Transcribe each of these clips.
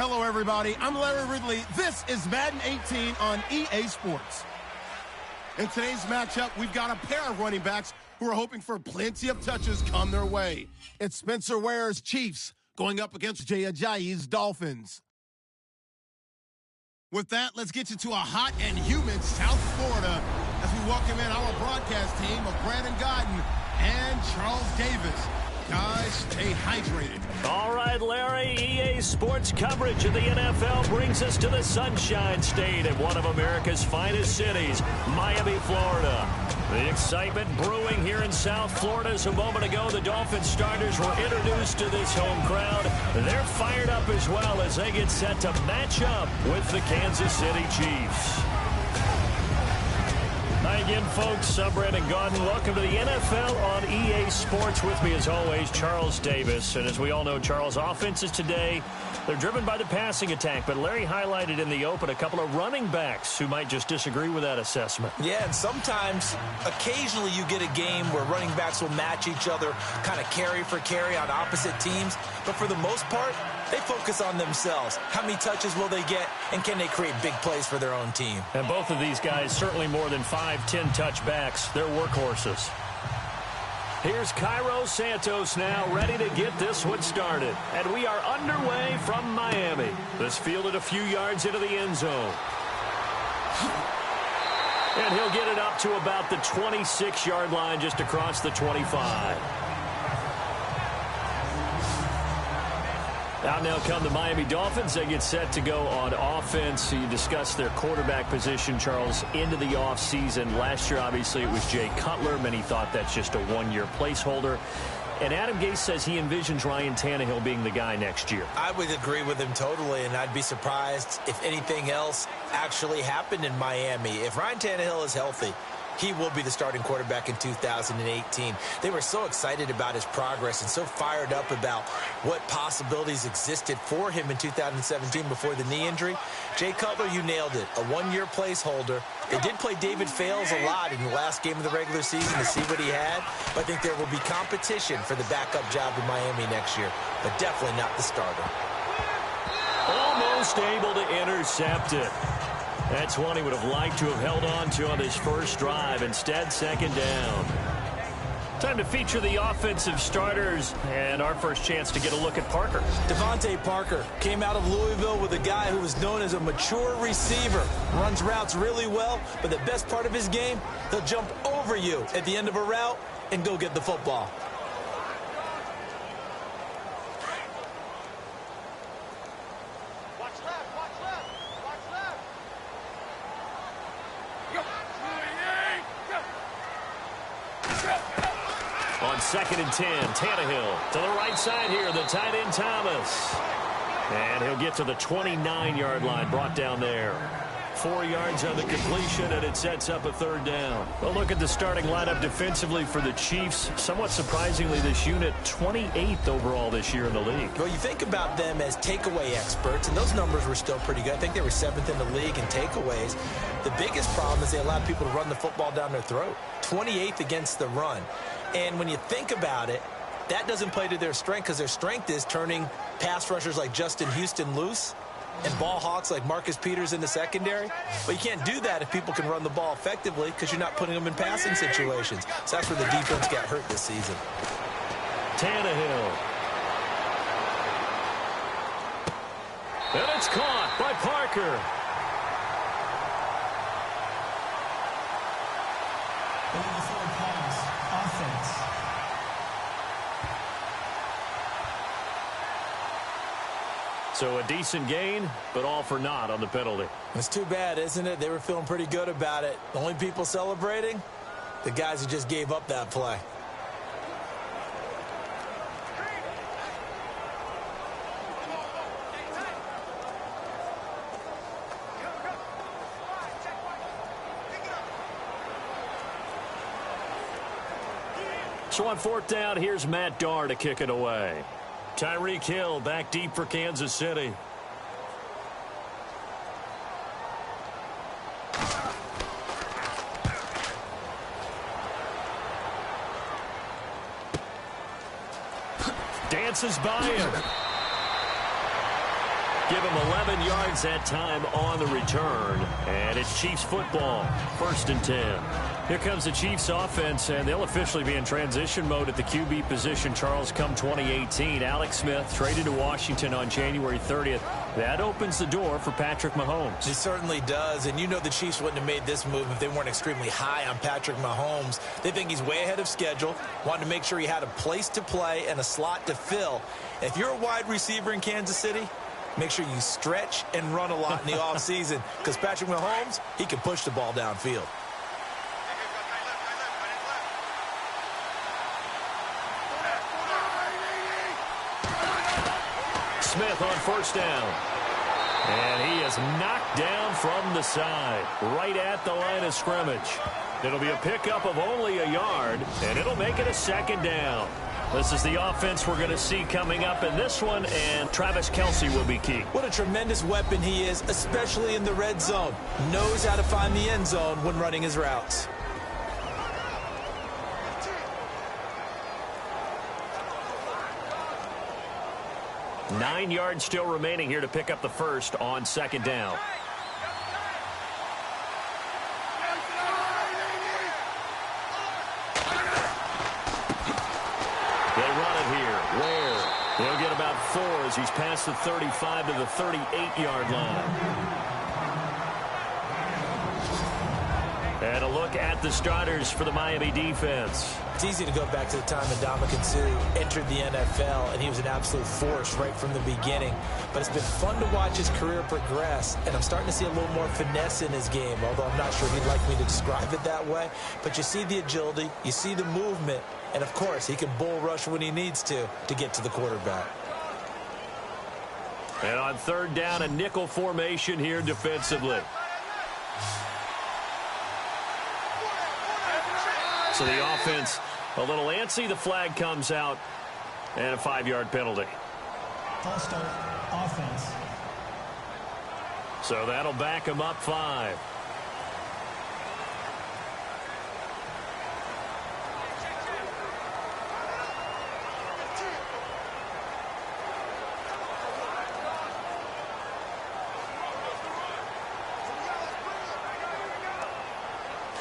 Hello, everybody. I'm Larry Ridley. This is Madden 18 on EA Sports. In today's matchup, we've got a pair of running backs who are hoping for plenty of touches come their way. It's Spencer Ware's Chiefs going up against Jay Ajayi's Dolphins. With that, let's get you to a hot and humid South Florida as we welcome in our broadcast team of Brandon Godden and Charles Davis. Guys, stay hydrated. All right, Larry, EA Sports coverage of the NFL brings us to the Sunshine State in one of America's finest cities, Miami, Florida. The excitement brewing here in South Florida as a moment ago the Dolphins starters were introduced to this home crowd. They're fired up as well as they get set to match up with the Kansas City Chiefs. Hi again, folks. I'm Brandon Godden. Welcome to the NFL on EA Sports. With me, as always, Charles Davis. And as we all know, Charles, offenses today, they're driven by the passing attack. But Larry highlighted in the open a couple of running backs who might just disagree with that assessment. Yeah, and sometimes, occasionally you get a game where running backs will match each other, kind of carry for carry on opposite teams. But for the most part, they focus on themselves. How many touches will they get, and can they create big plays for their own team? And both of these guys, certainly more than 5-10 touchbacks. They're workhorses. Here's Cairo Santos now, ready to get this one started. And we are underway from Miami. This fielded a few yards into the end zone. And he'll get it up to about the 26-yard line, just across the 25. Out now come the Miami Dolphins. They get set to go on offense. You discussed their quarterback position, Charles, into the offseason. Last year, obviously, it was Jay Cutler. Many thought that's just a one-year placeholder. And Adam Gase says he envisions Ryan Tannehill being the guy next year. I would agree with him totally, and I'd be surprised if anything else actually happened in Miami. If Ryan Tannehill is healthy, he will be the starting quarterback in 2018. They were so excited about his progress and so fired up about what possibilities existed for him in 2017 before the knee injury. Jay Cutler, you nailed it. A one-year placeholder. They did play David Fales a lot in the last game of the regular season to see what he had. But I think there will be competition for the backup job in Miami next year, but definitely not the starter. Almost able to intercept it. That's one he would have liked to have held on to on his first drive. Instead, second down. Time to feature the offensive starters, and our first chance to get a look at Parker. Devontae Parker came out of Louisville with a guy who was known as a mature receiver. Runs routes really well, but the best part of his game, he'll jump over you at the end of a route and go get the football. On 2nd and 10, Tannehill to the right side here, the tight end Thomas. And he'll get to the 29-yard line, brought down there. 4 yards on the completion, and it sets up a third down. Well, look at the starting lineup defensively for the Chiefs. Somewhat surprisingly, this unit 28th overall this year in the league. Well, you think about them as takeaway experts, and those numbers were still pretty good. I think they were 7th in the league in takeaways. The biggest problem is they allowed people to run the football down their throat. 28th against the run. And when you think about it, that doesn't play to their strength because their strength is turning pass rushers like Justin Houston loose and ball hawks like Marcus Peters in the secondary. But you can't do that if people can run the ball effectively because you're not putting them in passing situations. So that's where the defense got hurt this season. Tannehill. And it's caught by Parker. So a decent gain, but all for naught on the penalty. It's too bad, isn't it? They were feeling pretty good about it. The only people celebrating, the guys who just gave up that play. So on 4th down, here's Matt Darr to kick it away. Tyreek Hill back deep for Kansas City. Dances by him. give him 11 yards that time on the return. And it's Chiefs football, 1st and 10. Here comes the Chiefs offense, and they'll officially be in transition mode at the QB position, Charles, come 2018. Alex Smith traded to Washington on January 30th. That opens the door for Patrick Mahomes. It certainly does, and you know the Chiefs wouldn't have made this move if they weren't extremely high on Patrick Mahomes. They think he's way ahead of schedule, wanted to make sure he had a place to play and a slot to fill. If you're a wide receiver in Kansas City, make sure you stretch and run a lot in the offseason, because Patrick Mahomes, he can push the ball downfield. Smith on 1st down. And he is knocked down from the side, right at the line of scrimmage. It'll be a pickup of only a yard, and it'll make it a 2nd down. This is the offense we're going to see coming up in this one, and Travis Kelce will be key. What a tremendous weapon he is, especially in the red zone. Knows how to find the end zone when running his routes. Nine yards still remaining here to pick up the first on 2nd down. They run it here. Where? He'll get about 4 as he's past the 35 to the 38-yard line. And a look at the starters for the Miami defense. It's easy to go back to the time when Ndamukong Suh entered the NFL, and he was an absolute force right from the beginning. But it's been fun to watch his career progress, and I'm starting to see a little more finesse in his game, although I'm not sure he'd like me to describe it that way. But you see the agility, you see the movement, and, of course, he can bull rush when he needs to get to the quarterback. And on 3rd down, a nickel formation here defensively. So the offense a little antsy. The flag comes out, and a 5-yard penalty. False start, offense. So that'll back him up 5.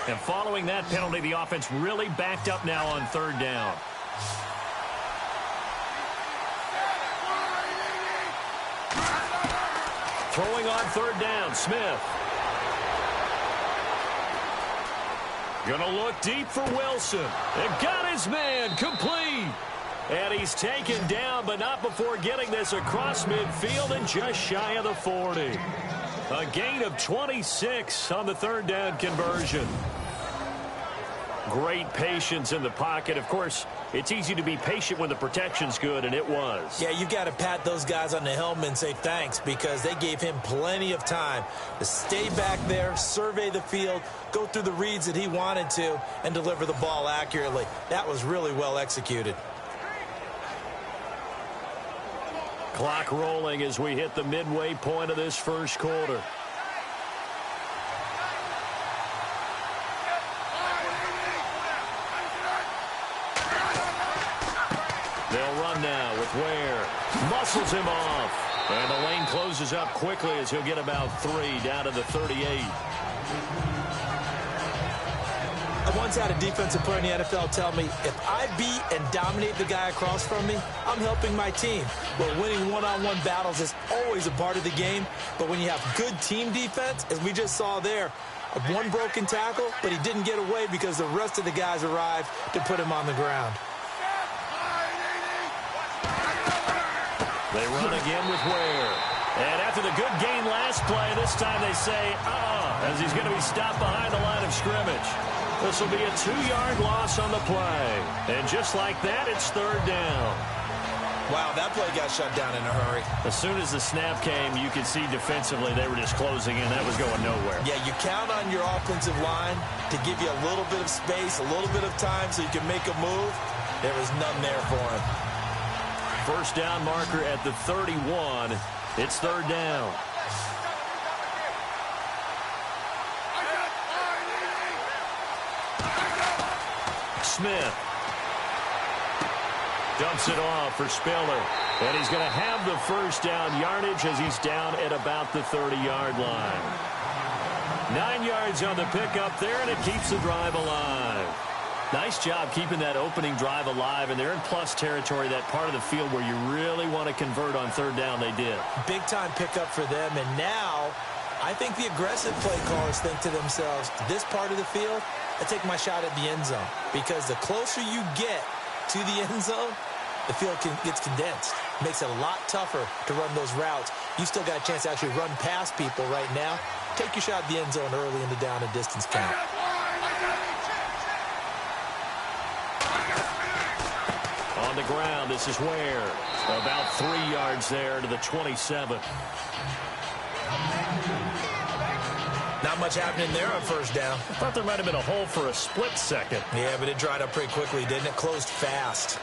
And following that penalty, the offense really backed up now on 3rd down. Throwing on 3rd down, Smith. Gonna look deep for Wilson. And got his man complete. And he's taken down, but not before getting this across midfield and just shy of the 40. A gain of 26 on the 3rd down conversion. Great patience in the pocket. Of course, it's easy to be patient when the protection's good, and it was. Yeah, you've got to pat those guys on the helmet and say thanks, because they gave him plenty of time to stay back there, survey the field, go through the reads that he wanted to, and deliver the ball accurately. That was really well executed. Clock rolling as we hit the midway point of this 1st quarter. They'll run now with Ware. Muscles him off. And the lane closes up quickly as he'll get about 3 down to the 38. I once had a defensive player in the NFL tell me, if I beat and dominate the guy across from me, I'm helping my team. Well, winning one-on-one battles is always a part of the game, but when you have good team defense, as we just saw there, one broken tackle, but he didn't get away because the rest of the guys arrived to put him on the ground. They run again with Ware. And after the good gain last play, this time they say, as he's going to be stopped behind the line of scrimmage. This will be a 2-yard loss on the play. And just like that, it's 3rd down. Wow, that play got shut down in a hurry. As soon as the snap came, you could see defensively they were just closing in. That was going nowhere. Yeah, you count on your offensive line to give you a little bit of space, a little bit of time so you can make a move. There was none there for him. 1st down marker at the 31. It's 3rd down. Smith. Dumps it off for Spiller. And he's going to have the first down yardage as he's down at about the 30-yard line. 9 yards on the pickup there, and it keeps the drive alive. Nice job keeping that opening drive alive, and they're in plus territory, that part of the field where you really want to convert on third down. They did. Big-time pickup for them, and now I think the aggressive play callers think to themselves, this part of the field, I take my shot at the end zone, because the closer you get to the end zone, the field gets condensed. Makes it a lot tougher to run those routes. You still got a chance to actually run past people right now. Take your shot at the end zone early in the down and distance count. On the ground, this is Ware. About 3 yards there to the 27. Not much happening there on first down. I thought there might have been a hole for a split second. Yeah, but it dried up pretty quickly, didn't it? Closed fast.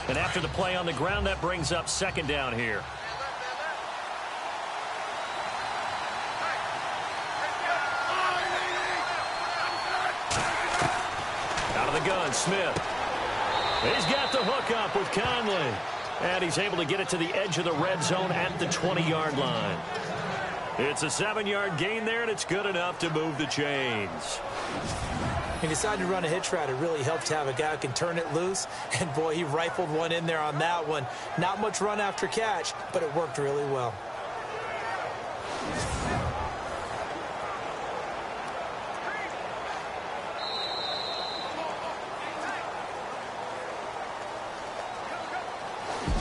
And after the play on the ground, that brings up second down here. Out of the gun, Smith. He's got the hook up with Conley. And he's able to get it to the edge of the red zone at the 20-yard line. It's a 7-yard gain there, and it's good enough to move the chains. He decided to run a hitch route. It really helps to have a guy who can turn it loose. And, boy, he rifled one in there on that one. Not much run after catch, but it worked really well.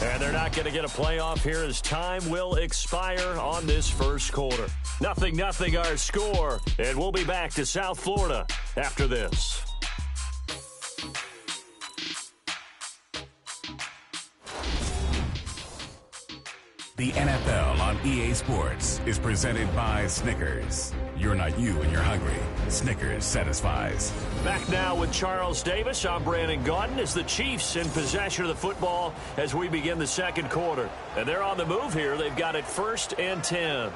And they're not going to get a playoff here as time will expire on this first quarter. 0-0 our score, and we'll be back to South Florida after this. The NFL on EA Sports is presented by Snickers. You're not you when you're hungry. Snickers satisfies. Back now with Charles Davis. I'm Brandon Gaudin as the Chiefs in possession of the football as we begin the second quarter. And they're on the move here. They've got it 1st and 10.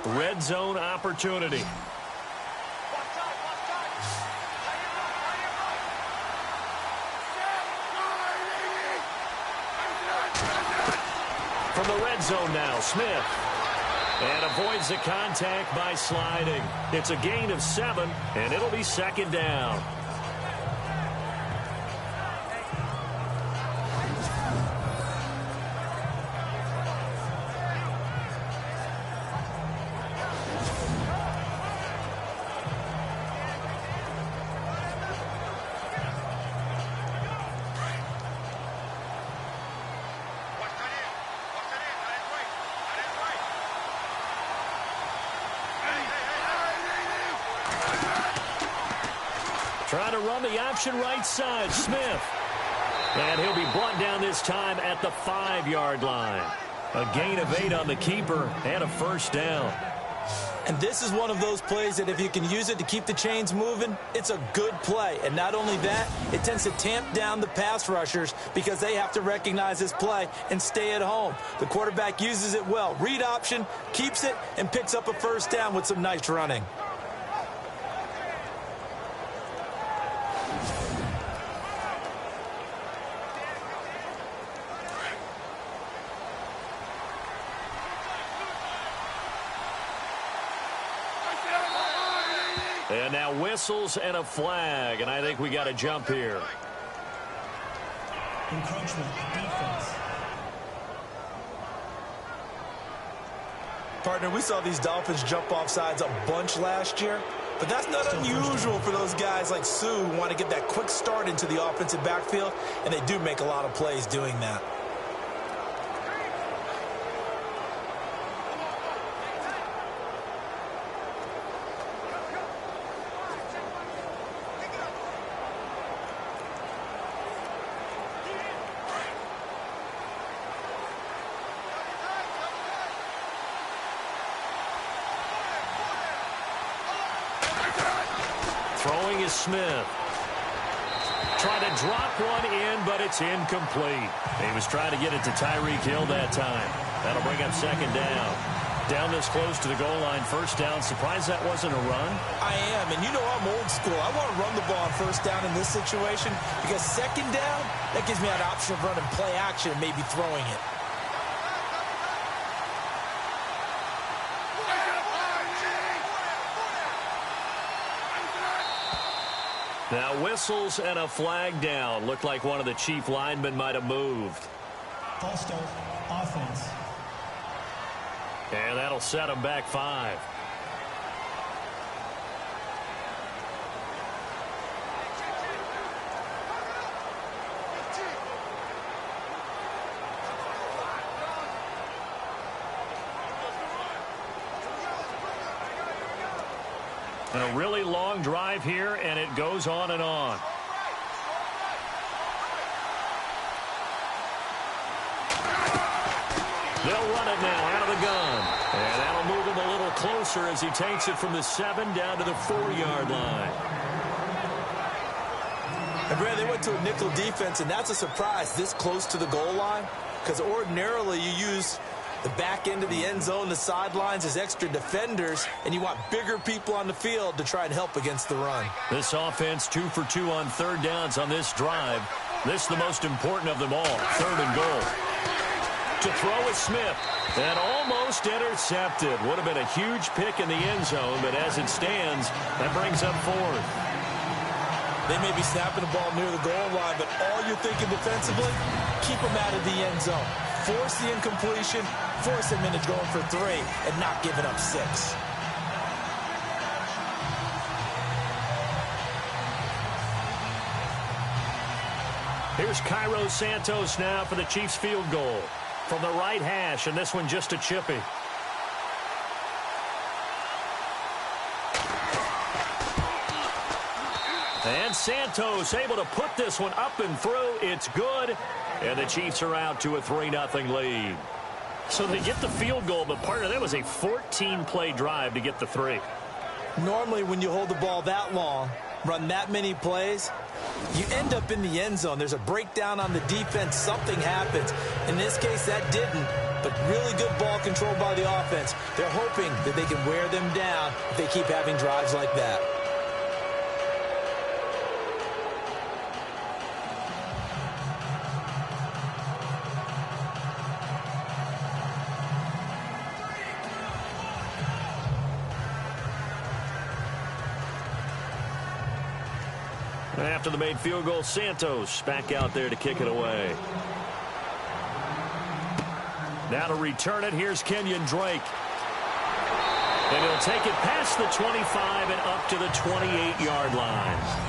Red zone opportunity. From the red zone now, Smith. And avoids the contact by sliding. It's a gain of 7, and it'll be second down. Trying to run the option right side, Smith. And he'll be brought down this time at the 5-yard line. A gain of 8 on the keeper and a first down. And this is one of those plays that if you can use it to keep the chains moving, it's a good play. And not only that, it tends to tamp down the pass rushers because they have to recognize this play and stay at home. The quarterback uses it well. Read option, keeps it, and picks up a first down with some nice running. And now whistles and a flag, and I think we got to jump here. Encroachment, defense. Partner, we saw these Dolphins jump off sides a bunch last year, but that's not unusual for those guys like Sue who want to get that quick start into the offensive backfield, and they do make a lot of plays doing that. Throwing is Smith. Trying to drop one in, but it's incomplete. He was trying to get it to Tyreek Hill that time. That'll bring up second down. Down this close to the goal line, first down. Surprised that wasn't a run? I am, and you know I'm old school. I want to run the ball on first down in this situation because second down, that gives me an option of running play action and maybe throwing it. Now whistles and a flag down. Looked like one of the chief linemen might have moved. False start, offense. And that'll set him back 5. And a really long drive here, and it goes on and on. They'll run it now out of the gun. And that'll move him a little closer as he takes it from the 7 down to the 4-yard line. And Brad, they went to a nickel defense, and that's a surprise this close to the goal line because ordinarily you use the back end of the end zone, the sidelines as extra defenders, and you want bigger people on the field to try and help against the run. This offense 2 for 2 on third downs on this drive. This is the most important of them all, 3rd and goal. To throw is Smith, and almost intercepted. Would have been a huge pick in the end zone, but as it stands, that brings up 4th. They may be snapping the ball near the goal line, but all you're thinking defensively, keep them out of the end zone. Force the incompletion, force them into going for 3, and not giving up 6. Here's Cairo Santos now for the Chiefs field goal. From the right hash, and this one just a chippy. And Santos able to put this one up and through. It's good. And the Chiefs are out to a 3-0 lead. So they get the field goal, but partner, that was a 14-play drive to get the 3. Normally when you hold the ball that long, run that many plays, you end up in the end zone. There's a breakdown on the defense. Something happens. In this case, that didn't, but really good ball control by the offense. They're hoping that they can wear them down if they keep having drives like that. After the made field goal, Santos back out there to kick it away. Now to return it, here's Kenyon Drake. And he'll take it past the 25 and up to the 28-yard line.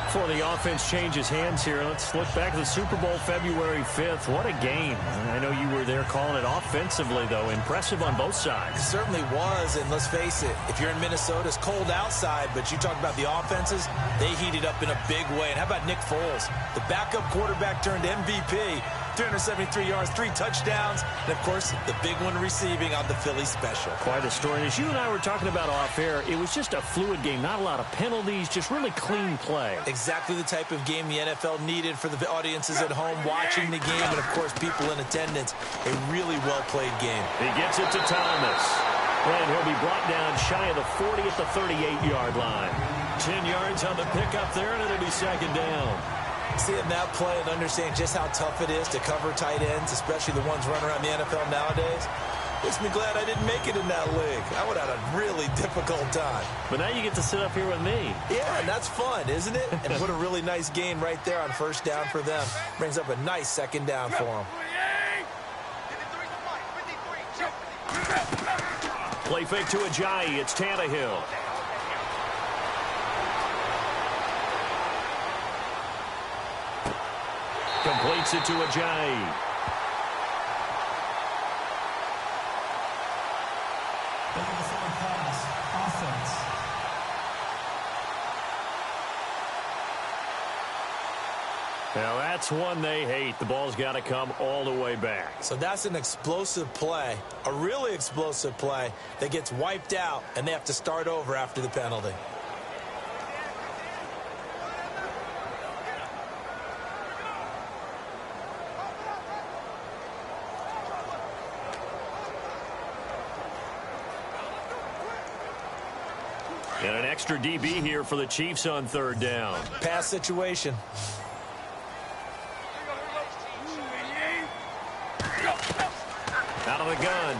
Before the offense changes hands here, let's look back at the Super Bowl February 5th. What a game. I know you were there calling it offensively, though. Impressive on both sides. It certainly was, and let's face it, if you're in Minnesota, it's cold outside, but you talk about the offenses, they heated up in a big way. And how about Nick Foles? The backup quarterback turned MVP, 373 yards, 3 touchdowns, and, of course, the big one receiving on the Philly special. Quite a story. As you and I were talking about off air, it was just a fluid game, not a lot of penalties, just really clean play. Exactly the type of game the NFL needed for the audiences at home watching the game and, of course, people in attendance. A really well-played game. He gets it to Thomas. And he'll be brought down shy of the 40 at the 38-yard line. 10 yards on the pickup there, and it'll be second down. Seeing that play and understanding just how tough it is to cover tight ends, especially the ones running around the NFL nowadays, makes me glad I didn't make it in that league. I would have had a really difficult time. But now you get to sit up here with me. Yeah, and that's fun, isn't it? And put a really nice gain right there on first down for them. Brings up a nice second down for them. Play fake to Ajayi. It's Tannehill. Completes it to Ajayi. Now that's one they hate. The ball's got to come all the way back. So that's an explosive play, a really explosive play that gets wiped out, and they have to start over after the penalty. And an extra DB here for the Chiefs on third down. Pass situation. Out of the gun.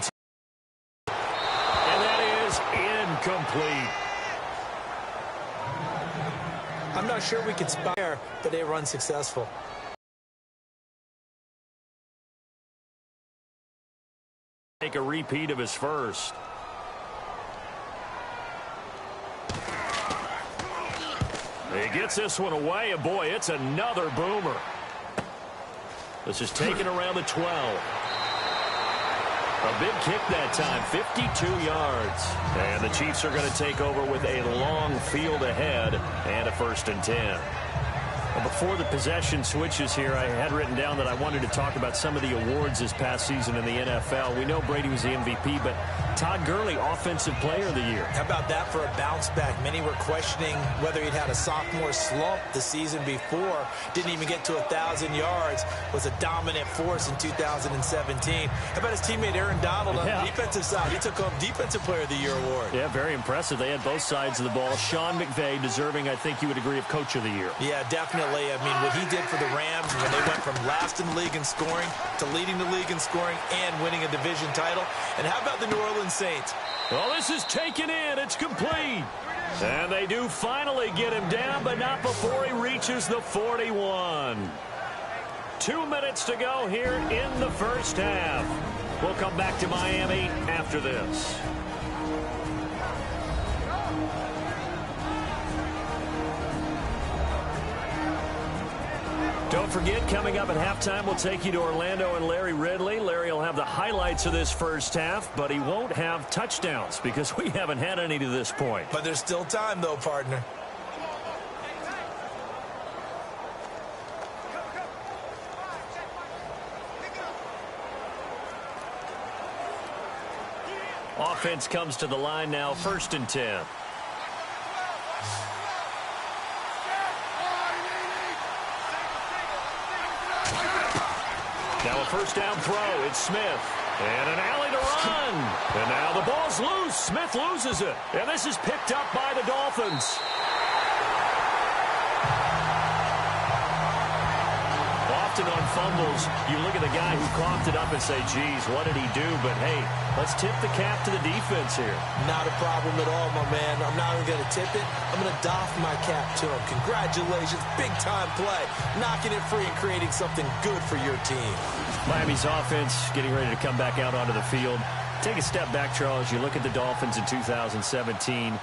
And that is incomplete. I'm not sure we could spare, but they run successful. Make a repeat of his first. He gets this one away, and boy, it's another boomer. This is taken around the 12. A big kick that time, 52 yards. And the Chiefs are going to take over with a long field ahead and a 1st and 10. Well, before the possession switches here, I had written down that I wanted to talk about some of the awards this past season in the NFL. We know Brady was the MVP, but Todd Gurley, Offensive Player of the Year. How about that for a bounce back? Many were questioning whether he'd had a sophomore slump the season before. Didn't even get to 1,000 yards. Was a dominant force in 2017. How about his teammate Aaron Donald on the defensive side? He took home Defensive Player of the Year award. Yeah, very impressive. They had both sides of the ball. Sean McVay deserving, I think you would agree, of Coach of the Year. Yeah, definitely. I mean, what he did for the Rams when they went from last in the league in scoring to leading the league in scoring and winning a division title. And how about the New Orleans Saints? Well, this is taken in. It's complete. And they do finally get him down, but not before he reaches the 41. 2 minutes to go here in the first half. We'll come back to Miami after this. Don't forget, coming up at halftime, we'll take you to Orlando and Larry Ridley. Larry will have the highlights of this first half, but he won't have touchdowns because we haven't had any to this point. But there's still time, though, partner. Offense comes to the line now, 1st and 10. Now a first down throw. It's Smith. And an alley to run. And now the ball's loose. Smith loses it. And this is picked up by the Dolphins. Often on fumbles, you look at the guy who coughed it up and say, geez, what did he do? But, hey, let's tip the cap to the defense here. Not a problem at all, my man. I'm not even going to tip it. I'm going to doff my cap to him. Congratulations. Big-time play. Knocking it free and creating something good for your team. Miami's offense getting ready to come back out onto the field. Take a step back, Charles. You look at the Dolphins in 2017.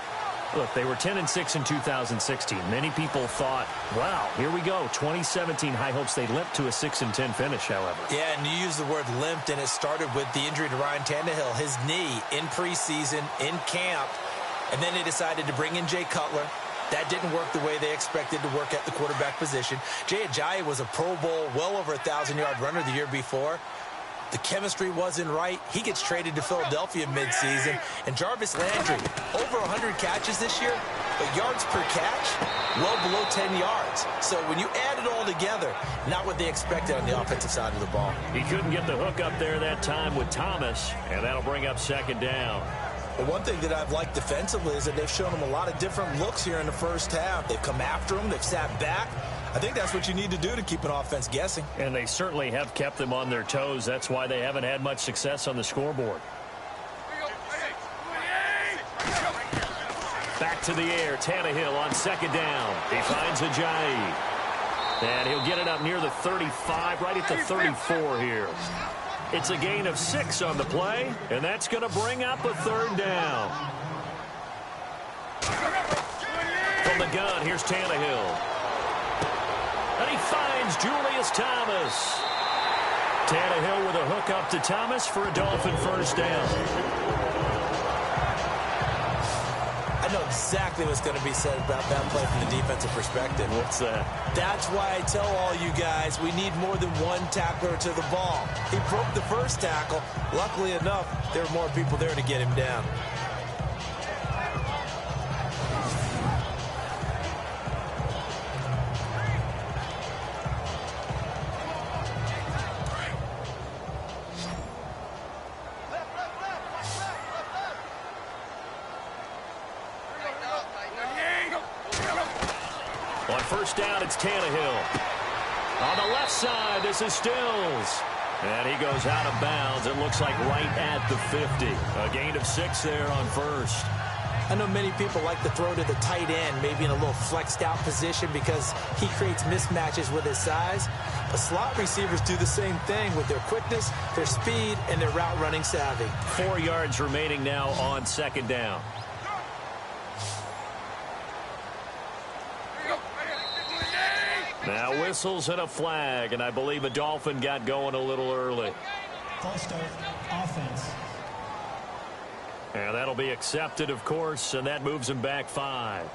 Look, they were 10-6 in 2016. Many people thought, wow, here we go. 2017 high hopes. They limped to a 6-10 finish, however. Yeah, and you use the word limped, and it started with the injury to Ryan Tannehill. His knee in preseason, in camp, and then they decided to bring in Jay Cutler. That didn't work the way they expected to work at the quarterback position. Jay Ajayi was a Pro Bowl, well over 1,000-yard runner the year before. The chemistry wasn't right. He gets traded to Philadelphia midseason. And Jarvis Landry, over 100 catches this year, but yards per catch, well below 10 yards. So when you add it all together, not what they expected on the offensive side of the ball. He couldn't get the hook up there that time with Thomas, and that'll bring up 2nd down. Well, one thing that I've liked defensively is that they've shown him a lot of different looks here in the first half. They've come after him. They've sat back. I think that's what you need to do to keep an offense guessing. And they certainly have kept them on their toes. That's why they haven't had much success on the scoreboard. Back to the air. Tannehill on 2nd down. He finds Ajayi. And he'll get it up near the 35, right at the 34 here. It's a gain of 6 on the play, and that's going to bring up a 3rd down. From the gun, here's Tannehill. And he finds Julius Thomas. Tannehill with a hook up to Thomas for a Dolphin 1st down. I know exactly what's going to be said about that play from the defensive perspective. What's that? That's why I tell all you guys we need more than one tackler to the ball. He broke the first tackle. Luckily enough, there were more people there to get him down. On first down, it's Tannehill. On the left side, this is Stills. And he goes out of bounds. It looks like right at the 50. A gain of 6 there on first. I know many people like to throw to the tight end, maybe in a little flexed out position because he creates mismatches with his size. But slot receivers do the same thing with their quickness, their speed, and their route running savvy. 4 yards remaining now on second down. Now whistles and a flag, and I believe a Dolphin got going a little early. False start, offense. And that'll be accepted, of course, and that moves him back 5.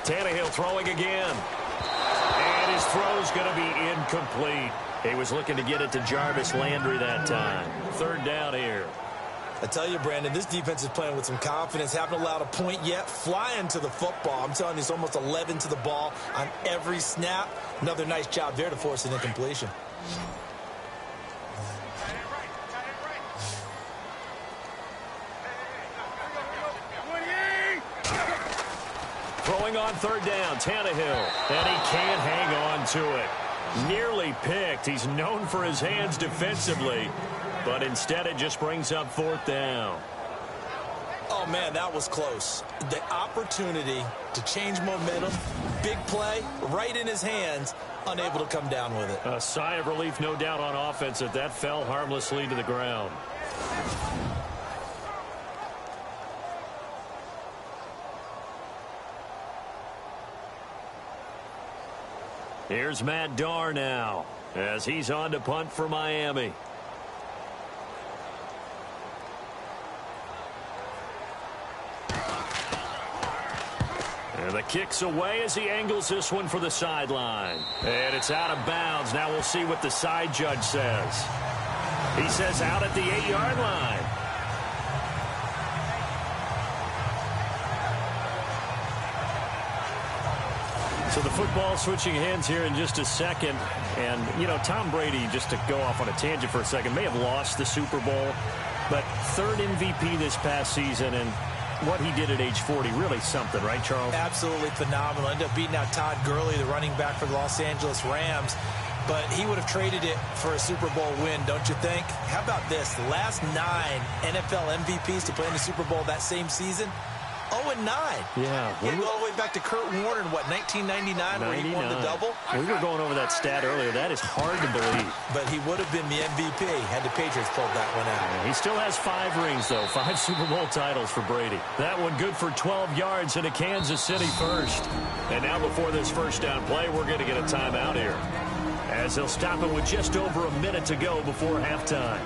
Tannehill throwing again. And his throw's going to be incomplete. He was looking to get it to Jarvis Landry that time. Third down here. I tell you, Brandon, this defense is playing with some confidence. Haven't allowed a point yet. Flying to the football. I'm telling you, it's almost 11 to the ball on every snap. Another nice job there to force an incompletion. Throwing on third down, Tannehill. And he can't hang on to it. Nearly picked. He's known for his hands defensively. But instead it just brings up fourth down. Oh, man, that was close. The opportunity to change momentum, big play, right in his hands, unable to come down with it. A sigh of relief, no doubt, on offense that fell harmlessly to the ground. Here's Matt Darr now as he's on to punt for Miami. And the kick's away as he angles this one for the sideline. And it's out of bounds. Now we'll see what the side judge says. He says out at the 8-yard line. So the football switching hands here in just a second. And, you know, Tom Brady, just to go off on a tangent for a second, may have lost the Super Bowl. But third MVP this past season, and what he did at age 40, really something, right, Charles? Absolutely phenomenal. Ended up beating out Todd Gurley, the running back for the Los Angeles Rams. But he would have traded it for a Super Bowl win, don't you think? How about this? The last 9 NFL MVPs to play in the Super Bowl that same season, 0-9. Yeah. He go all the way back to Kurt Warner in, what, 1999, where he won the double? We were going over that stat earlier. That is hard to believe. But he would have been the MVP had the Patriots pulled that one out. Yeah, he still has 5 rings, though. 5 Super Bowl titles for Brady. That one good for 12 yards into Kansas City first. And now before this first down play, we're going to get a timeout here, as they'll stop it with just over a minute to go before halftime.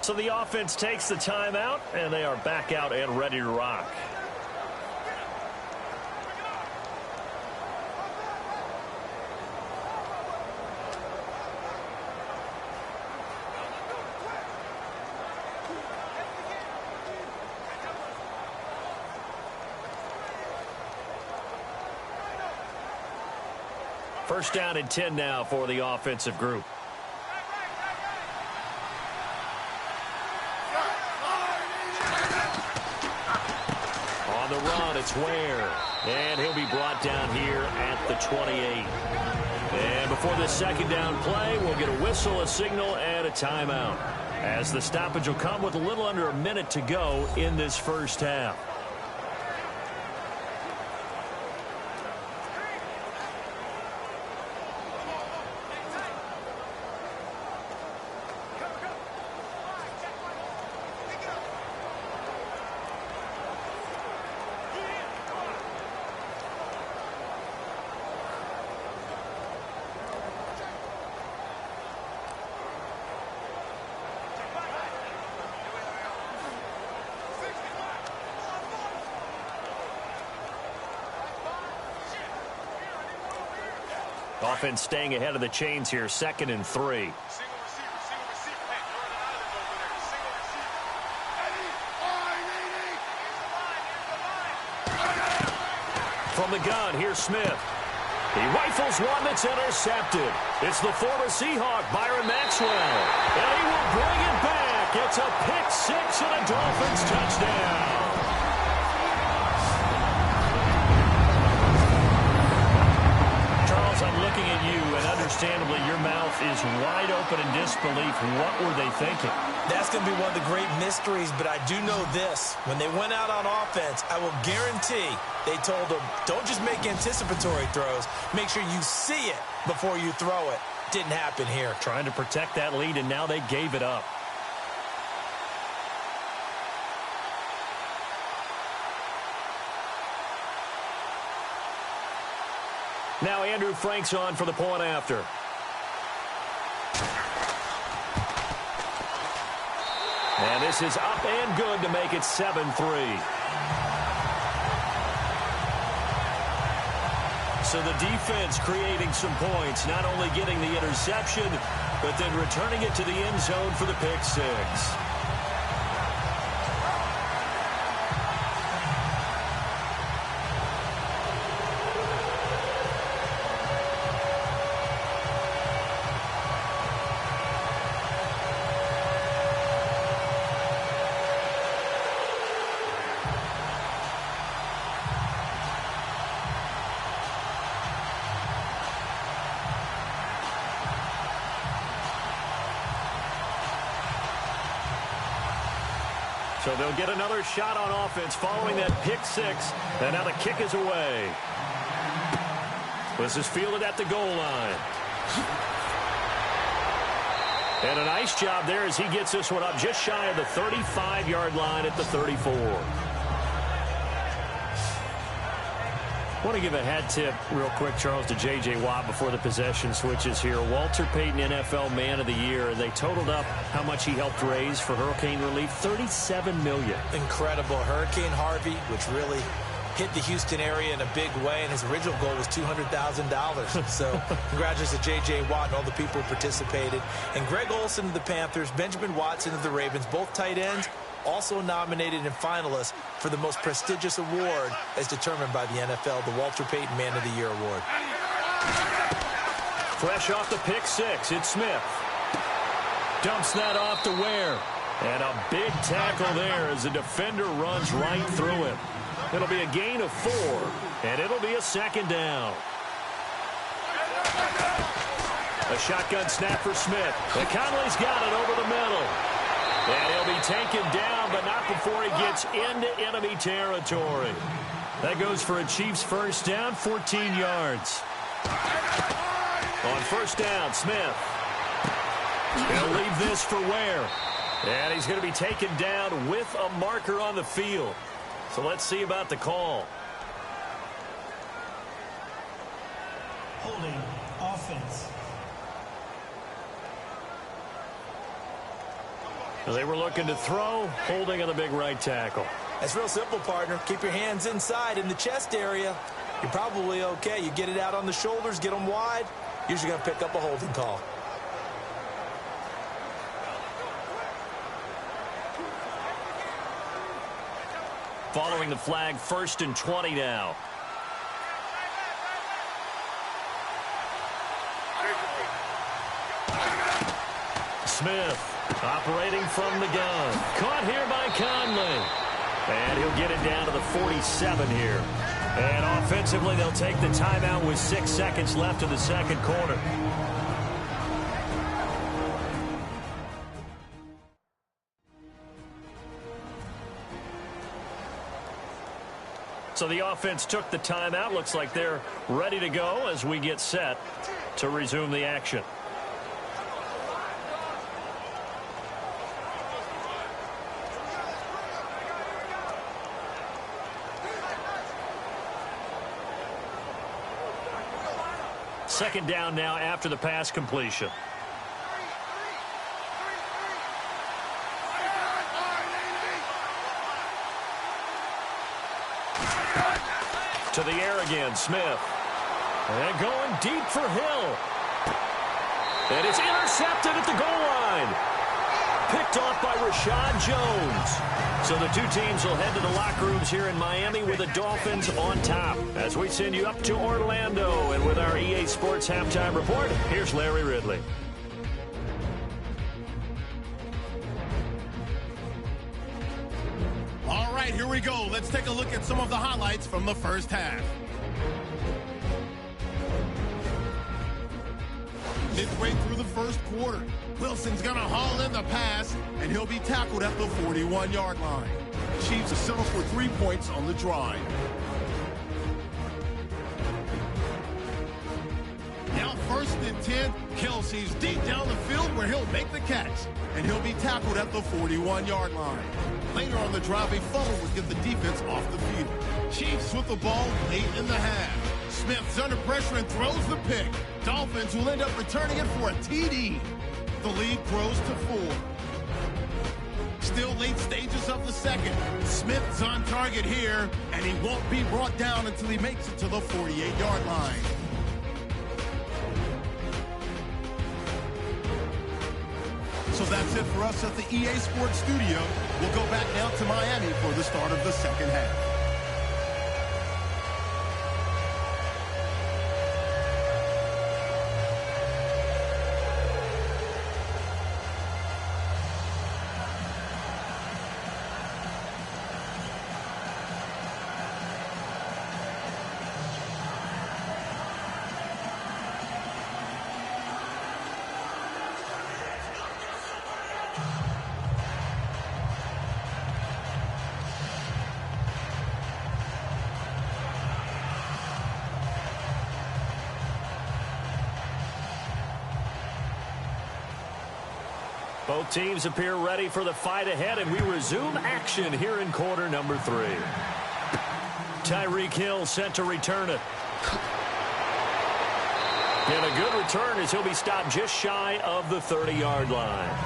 So the offense takes the timeout, and they are back out and ready to rock. First down and 10 now for the offensive group. On the run, it's Ware. And he'll be brought down here at the 28. And before this second down play, we'll get a whistle, a signal, and a timeout, as the stoppage will come with a little under a minute to go in this first half. Offense staying ahead of the chains here, 2nd and 3. From the gun, here's Smith. He rifles one that's intercepted. It's the former Seahawk, Byron Maxwell. And he will bring it back. It's a pick six and a Dolphins touchdown. Charles, I'm looking at you, and understandably your mouth is wide open in disbelief. What were they thinking? That's going to be one of the great mysteries, but I do know this. When they went out on offense, I will guarantee they told them, don't just make anticipatory throws. Make sure you see it before you throw it. Didn't happen here. Trying to protect that lead, and now they gave it up. Now Andrew Frank's on for the point after. And this is up and good to make it 7-3. So the defense creating some points, not only getting the interception, but then returning it to the end zone for the pick six. So they'll get another shot on offense following that pick six. And now the kick is away. This is fielded at the goal line. And a nice job there as he gets this one up just shy of the 35-yard line at the 34. I want to give a hat tip real quick, Charles, to J.J. Watt before the possession switches here. Walter Payton, NFL Man of the Year. They totaled up how much he helped raise for hurricane relief, $37 million. Incredible. Hurricane Harvey, which really hit the Houston area in a big way, and his original goal was $200,000. So congratulations to J.J. Watt and all the people who participated. And Greg Olsen of the Panthers, Benjamin Watson of the Ravens, both tight ends, also nominated and finalists for the most prestigious award as determined by the NFL, the Walter Payton Man of the Year Award. Fresh off the pick six, it's Smith. Dumps that off to Ware. And a big tackle there as the defender runs right through him. It'll be a gain of 4, and it'll be a second down. A shotgun snap for Smith. And Conley's got it over the middle. And he'll be taken down, but not before he gets into enemy territory. That goes for a Chiefs first down, 14 yards. On first down, Smith. He'll leave this for Ware. And he's going to be taken down with a marker on the field. So let's see about the call. Holding offense. They were looking to throw, holding on the big right tackle. That's real simple, partner. Keep your hands inside in the chest area. You're probably okay. You get it out on the shoulders, get them wide. Usually going to pick up a holding call. Following the flag, 1st and 20 now. Smith operating from the gun. Caught here by Conley. And he'll get it down to the 47 here. And offensively, they'll take the timeout with 6 seconds left in the second quarter. So the offense took the timeout. Looks like they're ready to go as we get set to resume the action. Second down now after the pass completion. To the air again, Smith. And going deep for Hill. And it's intercepted at the goal line. Picked off by Rashad Jones. So the two teams will head to the locker rooms here in Miami with the Dolphins on top. As we send you up to Orlando, and with our EA Sports Halftime Report, here's Larry Ridley. All right, here we go. Let's take a look at some of the highlights from the first half. Midway through the first quarter, Wilson's going to haul in the pass, and he'll be tackled at the 41-yard line. Chiefs settle for 3 points on the drive. Now 1st and 10, Kelsey's deep down the field where he'll make the catch, and he'll be tackled at the 41-yard line. Later on the drive, a fumble would get the defense off the field. Chiefs with the ball late in the half. Smith's under pressure and throws the pick. Dolphins will end up returning it for a TD. The lead grows to 4. Still late stages of the second. Smith's on target here, and he won't be brought down until he makes it to the 48-yard line. So that's it for us at the EA Sports Studio. We'll go back now to Miami for the start of the second half. Both teams appear ready for the fight ahead, and we resume action here in quarter number 3. Tyreek Hill set to return it. And a good return as he'll be stopped just shy of the 30-yard line.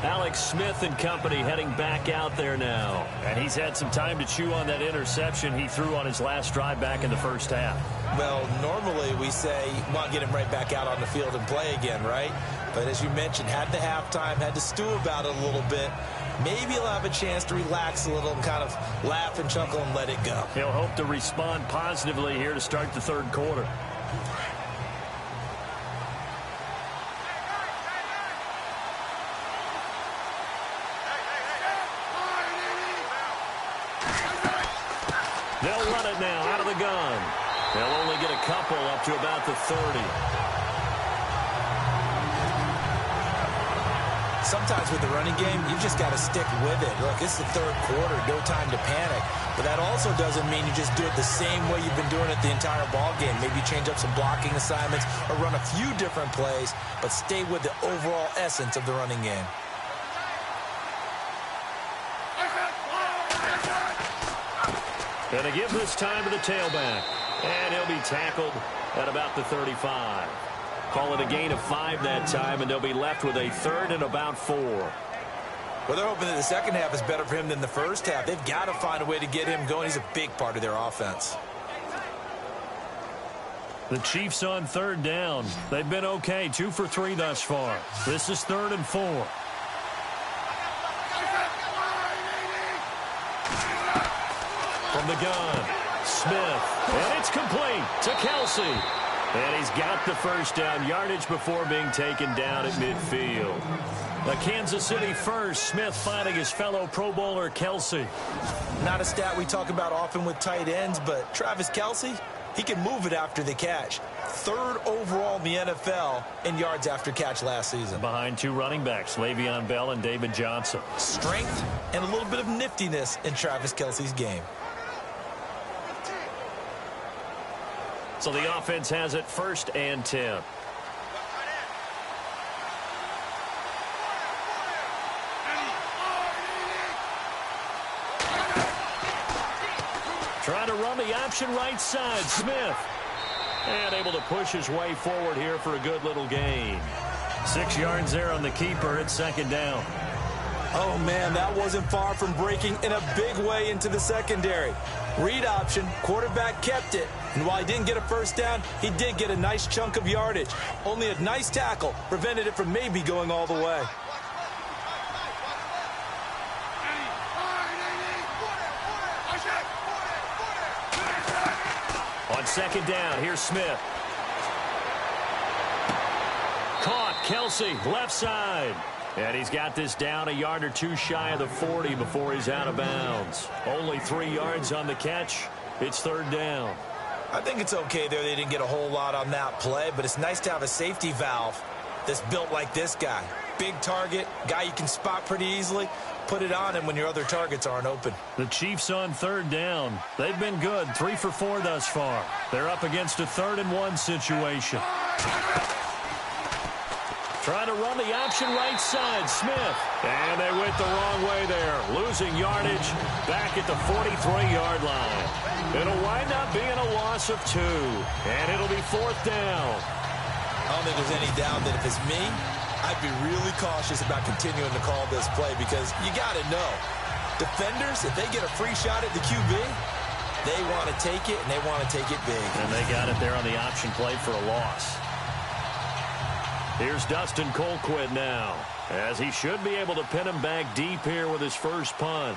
Alex Smith and company heading back out there now. And he's had some time to chew on that interception he threw on his last drive back in the first half. Well, normally we say, well, get him right back out on the field and play again, right? But as you mentioned, had the halftime, had to stew about it a little bit. Maybe he'll have a chance to relax a little and kind of laugh and chuckle and let it go. He'll hope to respond positively here to start the third quarter. They'll run it now out of the gun. They'll only get a couple up to about the 30. Sometimes with the running game, you've just got to stick with it. Look, it's the third quarter, no time to panic. But that also doesn't mean you just do it the same way you've been doing it the entire ball game. Maybe change up some blocking assignments or run a few different plays, but stay with the overall essence of the running game. And they give this time to the tailback. And he'll be tackled at about the 35. Call it a gain of 5 that time, and they'll be left with a 3rd and about 4. Well, they're hoping that the second half is better for him than the first half. They've got to find a way to get him going. He's a big part of their offense. The Chiefs on 3rd down. They've been okay, 2 for 3 thus far. This is 3rd and 4. From the gun, Smith, and it's complete to Kelsey. And he's got the first down yardage before being taken down at midfield. A Kansas City first, Smith finding his fellow Pro Bowler Kelsey. Not a stat we talk about often with tight ends, but Travis Kelsey, he can move it after the catch. 3rd overall in the NFL in yards after catch last season. Behind 2 running backs, Le'Veon Bell and David Johnson. Strength and a little bit of niftiness in Travis Kelsey's game. So the offense has it 1st and 10. Trying to run the option right side, Smith. And able to push his way forward here for a good little gain. 6 yards there on the keeper at 2nd down. Oh, man, that wasn't far from breaking in a big way into the secondary. Read option, quarterback kept it. And while he didn't get a first down, he did get a nice chunk of yardage. Only a nice tackle prevented it from maybe going all the way. On second down, here's Smith. Caught, Kelsey, left side. And he's got this down a yard or two shy of the 40 before he's out of bounds. Only 3 yards on the catch. It's third down. I think it's okay there. They didn't get a whole lot on that play, but it's nice to have a safety valve that's built like this guy. Big target, guy you can spot pretty easily. Put it on him when your other targets aren't open. The Chiefs on third down. They've been good, 3 for 4 thus far. They're up against a 3rd and 1 situation. Trying to run the option right side, Smith. And they went the wrong way there, losing yardage back at the 43-yard line. It'll wind up being a loss of 2, and it'll be 4th down. I don't think there's any doubt that if it's me, I'd be really cautious about continuing to call this play because you got to know, defenders, if they get a free shot at the QB, they want to take it, and they want to take it big. And they got it there on the option play for a loss. Here's Dustin Colquitt now, as he should be able to pin him back deep here with his first punt.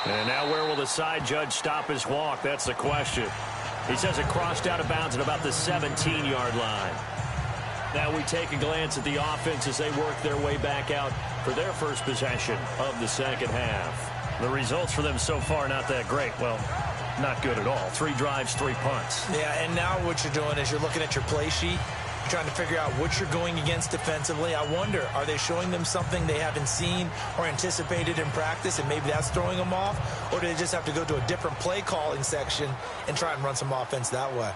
And now where will the side judge stop his walk? That's the question. He says it crossed out of bounds at about the 17-yard line. Now we take a glance at the offense as they work their way back out for their first possession of the second half. The results for them so far not that great. Well, not good at all. 3 drives, 3 punts. Yeah, and now what you're doing is you're looking at your play sheet, trying to figure out what you're going against defensively. I wonder, are they showing them something they haven't seen or anticipated in practice, and maybe that's throwing them off? Or do they just have to go to a different play calling section and try and run some offense that way?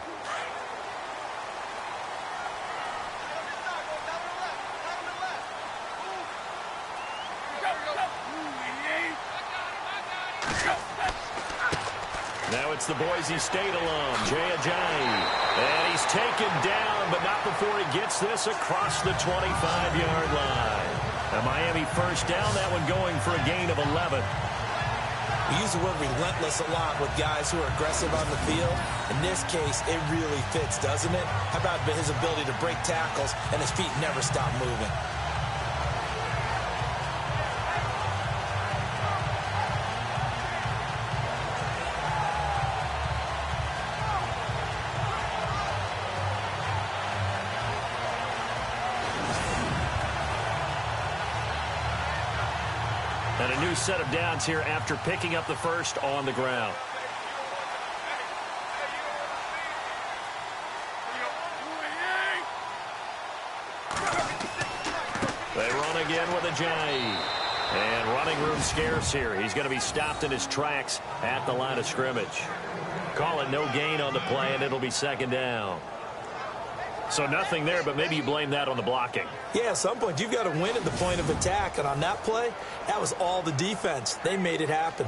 Now it's the Boise State alum, Jay Ajayi. And he's taken down, but not before he gets this across the 25-yard line. A Miami first down, that one going for a gain of 11. We use the word relentless a lot with guys who are aggressive on the field. In this case, it really fits, doesn't it? How about his ability to break tackles and his feet never stop moving? And a new set of downs here after picking up the first on the ground. They run again with Ajayi. And running room scarce here. He's going to be stopped in his tracks at the line of scrimmage. Call it no gain on the play, and it'll be second down. So nothing there, but maybe you blame that on the blocking. Yeah, at some point, you've got to win at the point of attack. And on that play, that was all the defense. They made it happen.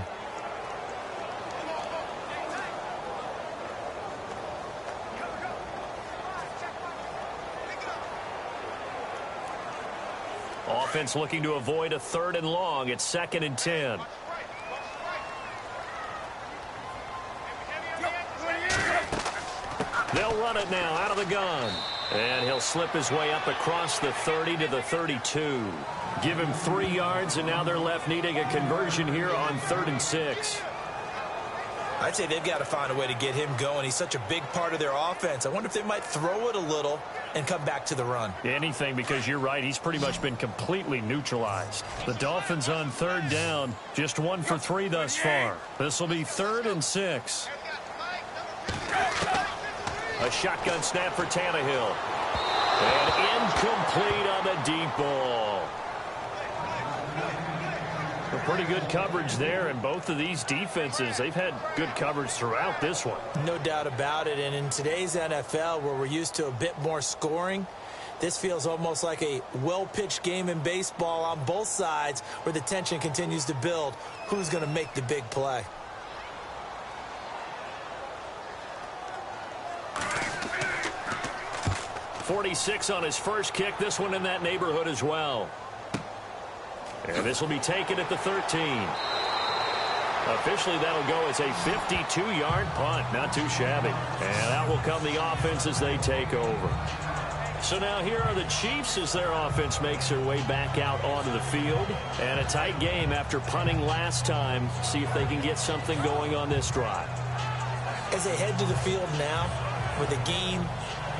Offense looking to avoid a 3rd and long. It's 2nd and 10. They'll run it now out of the gun. And he'll slip his way up across the 30 to the 32. Give him 3 yards, and now they're left needing a conversion here on 3rd and 6. I'd say they've got to find a way to get him going. He's such a big part of their offense. I wonder if they might throw it a little and come back to the run. Anything, because you're right. He's pretty much been completely neutralized. The Dolphins on 3rd down, just 1 for 3 thus far. This will be 3rd and 6. A shotgun snap for Tannehill. And incomplete on the deep ball. A pretty good coverage there, and both of these defenses, they've had good coverage throughout this one. No doubt about it, and in today's NFL, where we're used to a bit more scoring, this feels almost like a well-pitched game in baseball on both sides where the tension continues to build. Who's going to make the big play? 46 on his first kick. This one in that neighborhood as well. And this will be taken at the 13. Officially, that'll go as a 52-yard punt. Not too shabby. And out will come the offense as they take over. So now here are the Chiefs as their offense makes their way back out onto the field. And a tight game after punting last time. See if they can get something going on this drive. As they head to the field now, with the game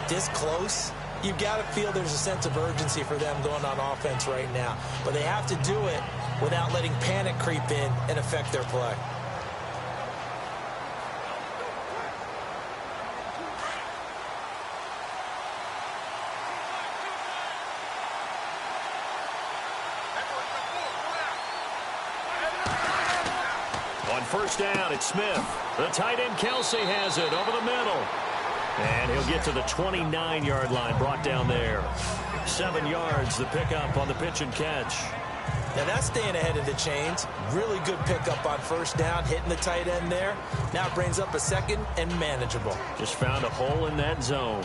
this close, you've got to feel there's a sense of urgency for them going on offense right now. But they have to do it without letting panic creep in and affect their play. On first down, it's Smith. The tight end, Kelsey, has it over the middle. And he'll get to the 29-yard line, brought down there. 7 yards, the pickup on the pitch and catch. Now that's staying ahead of the chains. Really good pickup on first down, hitting the tight end there. Now it brings up a second and manageable. Just found a hole in that zone.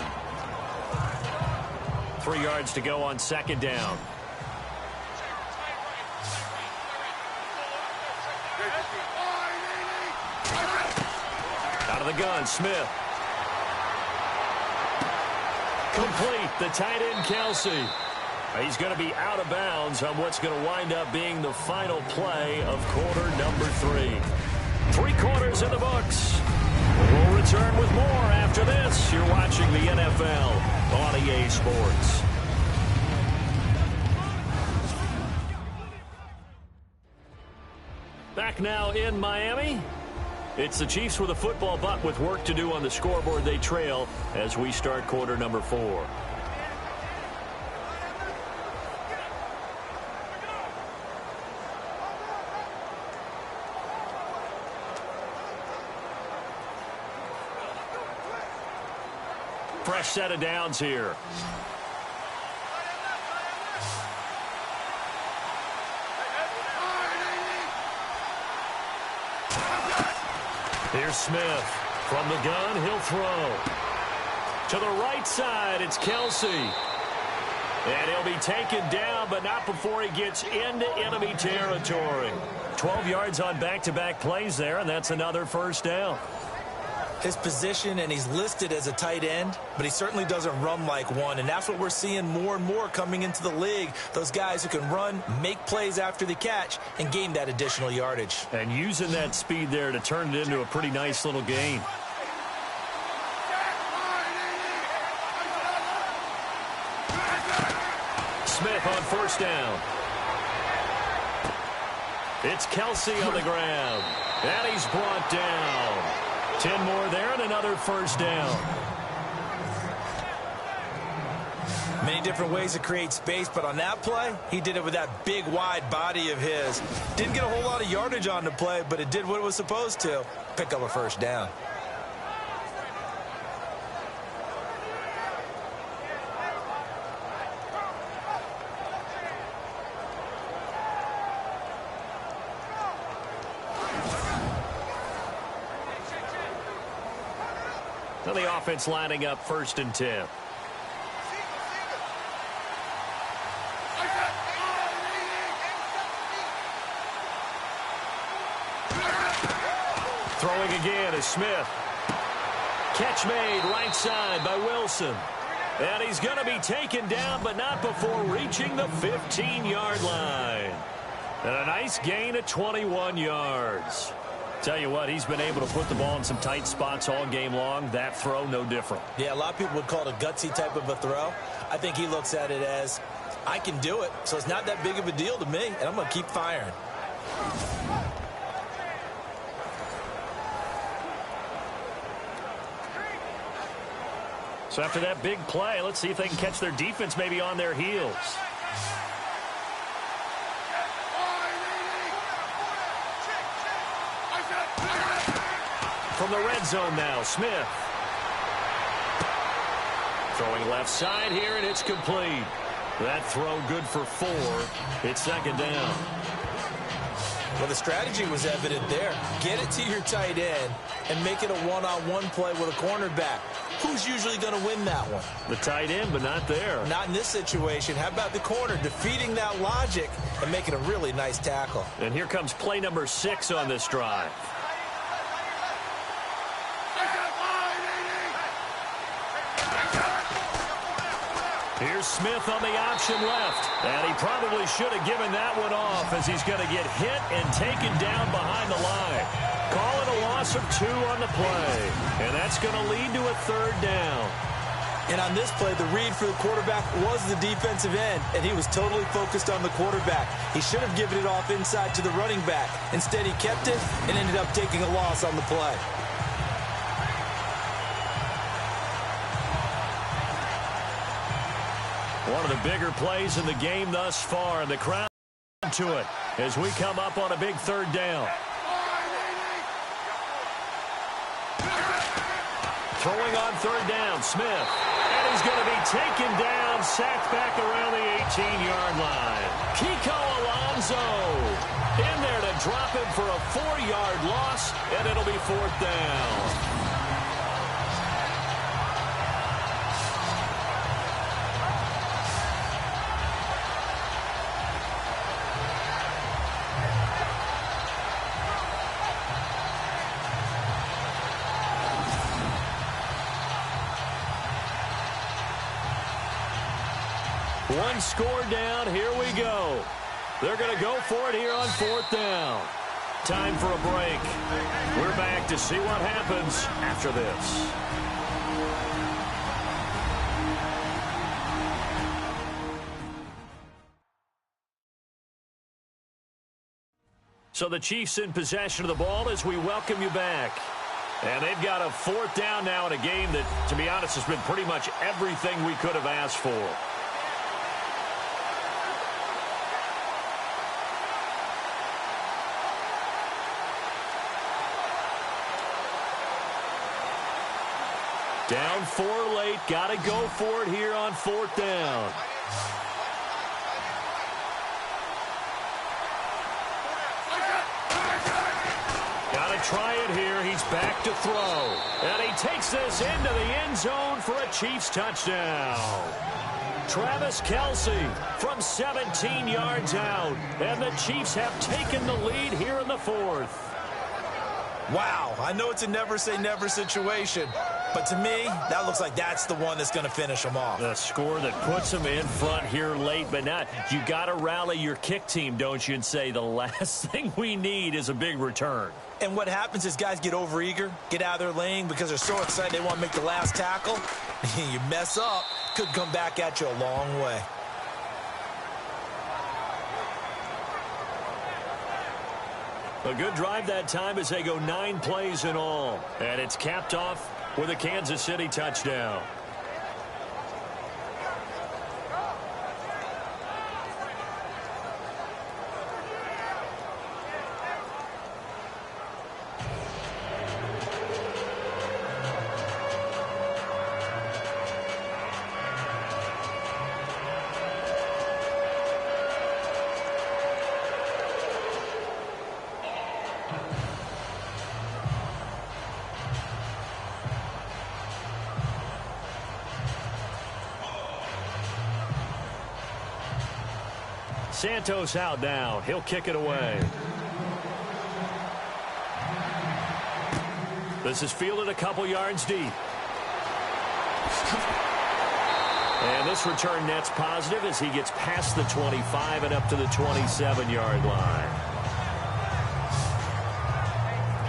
3 yards to go on second down. Out of the gun, Smith. Complete, the tight end, Kelsey. He's going to be out of bounds on what's going to wind up being the final play of quarter number 3. 3 quarters in the books. We'll return with more after this. You're watching the NFL on EA Sports. Back now in Miami. It's the Chiefs with a football, but with work to do on the scoreboard. They trail as we start quarter number 4. Fresh set of downs here. Here's Smith. From the gun, he'll throw. To the right side, it's Kelsey. And he'll be taken down, but not before he gets into enemy territory. 12 yards on back-to-back plays there, and that's another first down. His position, and he's listed as a tight end, but he certainly doesn't run like one, and that's what we're seeing more and more coming into the league. Those guys who can run, make plays after the catch, and gain that additional yardage. And using that speed there to turn it into a pretty nice little gain. Smith on first down. It's Kelsey on the ground, and he's brought down. 10 more there and another first down. Many different ways to create space, but on that play, he did it with that big, wide body of his. Didn't get a whole lot of yardage on the play, but it did what it was supposed to. Pick up a first down. Now the offense lining up first and 10. Throwing again is Smith. Catch made right side by Wilson. And he's going to be taken down, but not before reaching the 15-yard line. And a nice gain of 21 yards. Tell you what, he's been able to put the ball in some tight spots all game long. That throw, no different. Yeah, a lot of people would call it a gutsy type of a throw. I think he looks at it as, I can do it, so it's not that big of a deal to me, and I'm going to keep firing. So after that big play, let's see if they can catch their defense maybe on their heels. From the red zone now, Smith. Throwing left side here, and it's complete. That throw good for 4. It's second down. Well, the strategy was evident there. Get it to your tight end and make it a one-on-one play with a cornerback. Who's usually going to win that one? The tight end, but not there. Not in this situation. How about the corner defeating that logic and making a really nice tackle? And here comes play number 6 on this drive. Here's Smith on the option left. And he probably should have given that one off as he's going to get hit and taken down behind the line. Call it a loss of 2 on the play. And that's going to lead to a 3rd down. And on this play, the read for the quarterback was the defensive end, and he was totally focused on the quarterback. He should have given it off inside to the running back. Instead, he kept it and ended up taking a loss on the play. One of the bigger plays in the game thus far, and the crowd to it as we come up on a big 3rd down. Throwing on 3rd down, Smith. And he's going to be taken down, sacked back around the 18-yard line. Kiko Alonso in there to drop him for a 4-yard loss, and it'll be 4th down. One score down. Here we go. They're going to go for it here on 4th down. Time for a break. We're back to see what happens after this. So the Chiefs in possession of the ball as we welcome you back. And they've got a 4th down now in a game that, to be honest, has been pretty much everything we could have asked for. Down 4 late. Got to go for it here on 4th down. Got to try it here. He's back to throw. And he takes this into the end zone for a Chiefs touchdown. Travis Kelce from 17 yards out. And the Chiefs have taken the lead here in the 4th. Wow, I know it's a never-say-never situation, but to me, that looks like that's the one that's going to finish them off. The score that puts them in front here late, but not. You got to rally your kick team, don't you, and say the last thing we need is a big return. And what happens is guys get overeager, get out of their lane because they're so excited they want to make the last tackle. You mess up, could come back at you a long way. A good drive that time as they go 9 plays in all. And it's capped off with a Kansas City touchdown. Santos out now. He'll kick it away. This is fielded a couple yards deep. And this return net's positive as he gets past the 25 and up to the 27-yard line.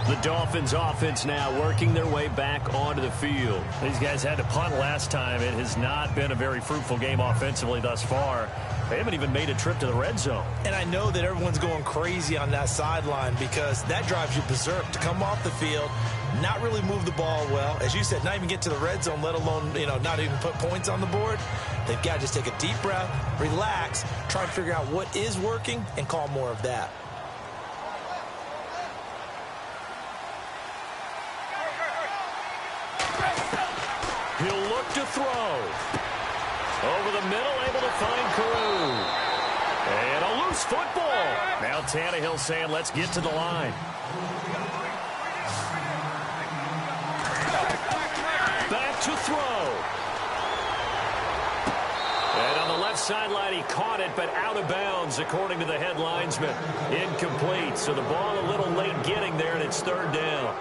The Dolphins offense now working their way back onto the field. These guys had to punt last time. It has not been a very fruitful game offensively thus far. They haven't even made a trip to the red zone. And I know that everyone's going crazy on that sideline because that drives you berserk to come off the field, not really move the ball well. As you said, not even get to the red zone, let alone, not even put points on the board. They've got to just take a deep breath, relax, try and figure out what is working and call more of that. He'll look to throw. Over the middle, able to find Carew. And a loose football. Now Tannehill saying, let's get to the line. Back to throw. And on the left sideline, he caught it, but out of bounds, according to the head linesman. Incomplete. So the ball a little late getting there, and it's third down.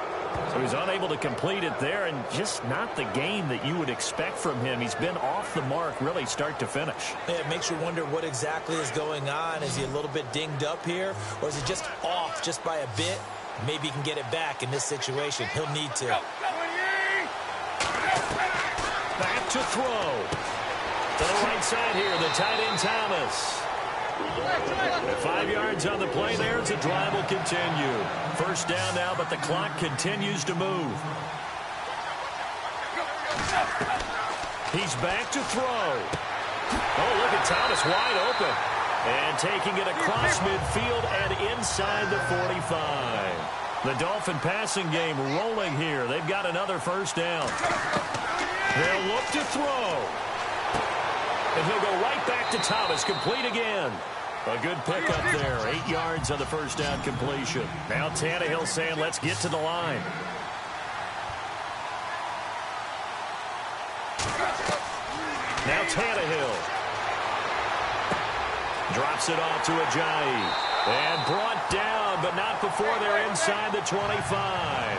So he's unable to complete it there, and just not the game that you would expect from him. He's been off the mark, really, start to finish. Yeah, it makes you wonder what exactly is going on. Is he a little bit dinged up here, or is he just off just by a bit? Maybe he can get it back in this situation. He'll need to. Back to throw. To the right side here, the tight end Thomas. 5 yards on the play there as the drive will continue. First down now, but the clock continues to move. He's back to throw. Oh, look at Thomas wide open. And taking it across midfield and inside the 45. The Dolphin passing game rolling here. They've got another first down. They'll look to throw. And he'll go right back to Thomas, complete again. A good pickup there, 8 yards on the first down completion. Now Tannehill saying, let's get to the line. Now Tannehill. Drops it off to Ajayi. And brought down, but not before they're inside the 25.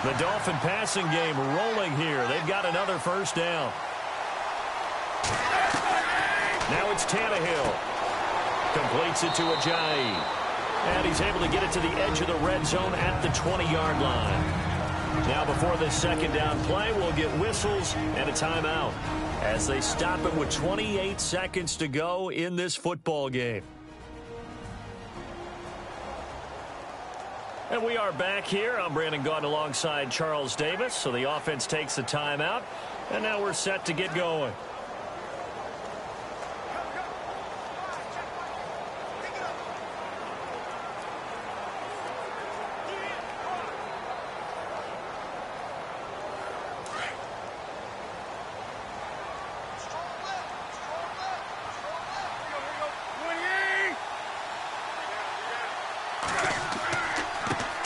The Dolphin passing game rolling here. They've got another first down. Now it's Tannehill. Completes it to Ajayi. And he's able to get it to the edge of the red zone at the 20-yard line. Now before this second down play, we'll get whistles and a timeout as they stop it with 28 seconds to go in this football game. And we are back here. I'm Brandon Gaudin alongside Charles Davis. So the offense takes the timeout. And now we're set to get going.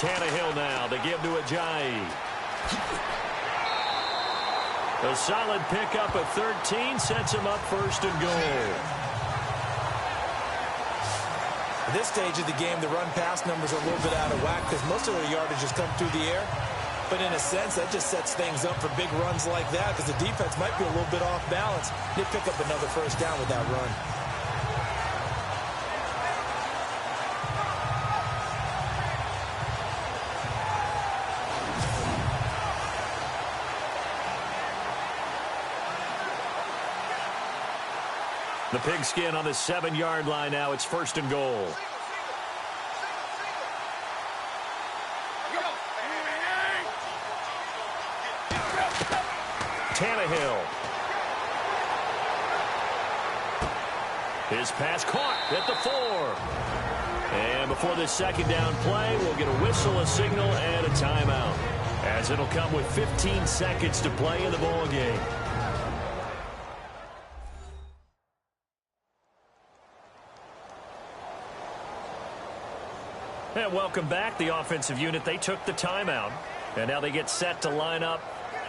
Tannehill now to give to Ajayi. A solid pickup at 13 sets him up first and goal. At this stage of the game, the run-pass numbers are a little bit out of whack because most of their yardage has come through the air. But in a sense, that just sets things up for big runs like that because the defense might be a little bit off balance. They pick up another first down with that run. The pigskin on the 7-yard line now. It's first and goal. Tannehill. His pass caught at the 4. And before this second down play, we'll get a whistle, a signal, and a timeout, as it'll come with 15 seconds to play in the ball game. And welcome back. The offensive unit, they took the timeout. And now they get set to line up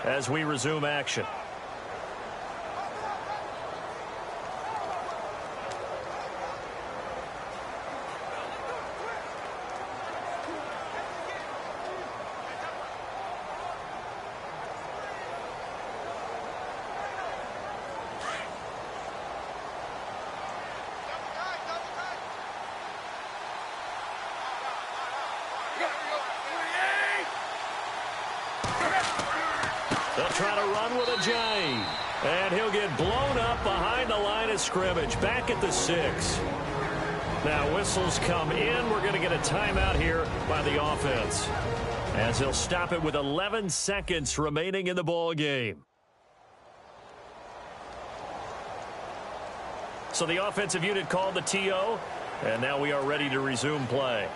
as we resume action. They'll try to run with Ajayi. And he'll get blown up behind the line of scrimmage, back at the 6. Now whistles come in. We're going to get a timeout here by the offense, as he'll stop it with 11 seconds remaining in the ball game. So the offensive unit called the TO, and now we are ready to resume play.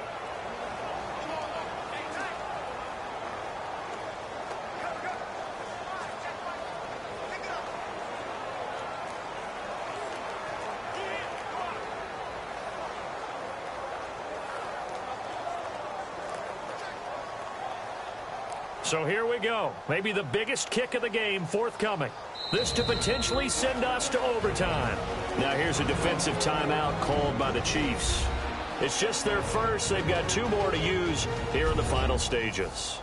So here we go. Maybe the biggest kick of the game forthcoming. This to potentially send us to overtime. Now here's a defensive timeout called by the Chiefs. It's just their first. They've got 2 more to use here in the final stages.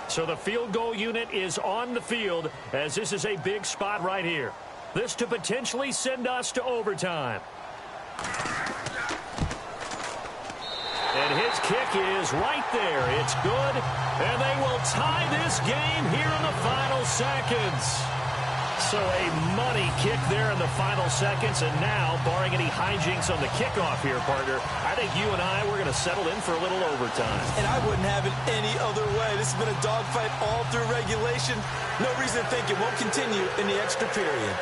So the field goal unit is on the field as this is a big spot right here. This to potentially send us to overtime. And his kick is right there. It's good. And they will tie this game here in the final seconds. So a money kick there in the final seconds. And now, barring any hijinks on the kickoff here, partner, I think you and I, we're going to settle in for a little overtime. And I wouldn't have it any other way. This has been a dogfight all through regulation. No reason to think it won't continue in the extra period.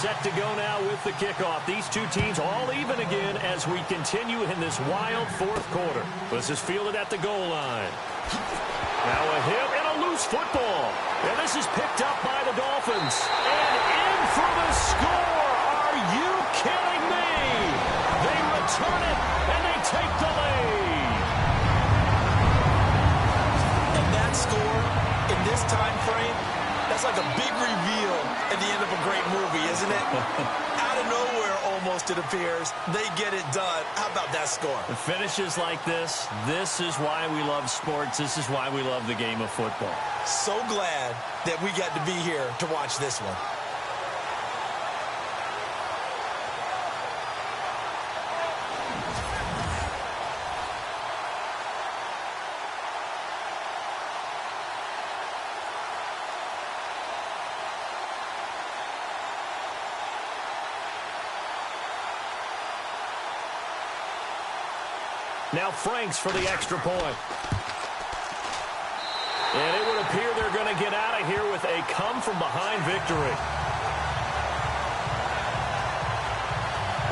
Set to go now with the kickoff. These 2 teams all even again as we continue in this wild 4th quarter. This is fielded at the goal line. Now a hit and a loose football. And this is picked up by the Dolphins. And in for the score. Are you kidding me? They return it and they take the lead. And that score in this time frame, that's like a big reveal at the end of a great movie, isn't it? Out of nowhere, almost, it appears. They get it done. How about that score? The finishes like this is why we love sports. This is why we love the game of football. So glad that we got to be here to watch this one. Now Franks for the extra point. And it would appear they're going to get out of here with a come-from-behind victory.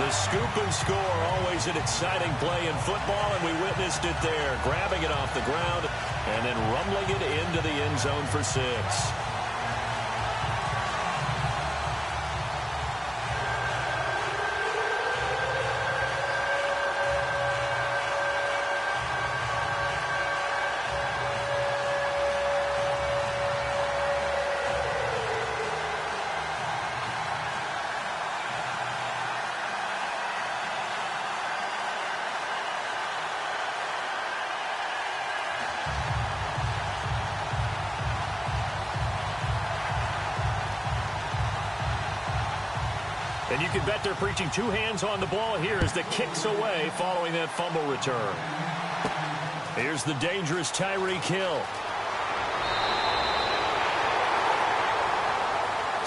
The scoop and score, always an exciting play in football, and we witnessed it there, grabbing it off the ground and then rumbling it into the end zone for 6. And you can bet they're preaching 2 hands on the ball here as the kick's away following that fumble return. Here's the dangerous Tyreek Hill.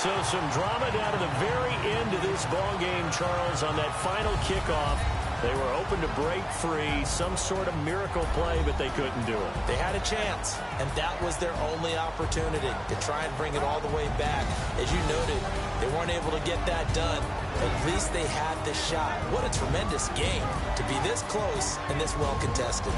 So some drama down to the very end of this ball game, Charles, on that final kickoff. They were open to break free, some sort of miracle play, but they couldn't do it. They had a chance, and that was their only opportunity to try and bring it all the way back. As you noted, they weren't able to get that done. At least they had the shot. What a tremendous game to be this close and this well contested.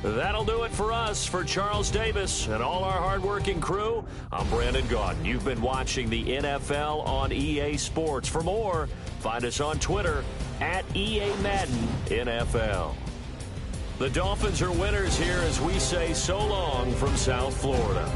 That'll do it for us. For Charles Davis and all our hardworking crew, I'm Brandon Gaudin. You've been watching the NFL on EA Sports. For more, find us on Twitter at EA Madden NFL. The Dolphins are winners here as we say so long from South Florida.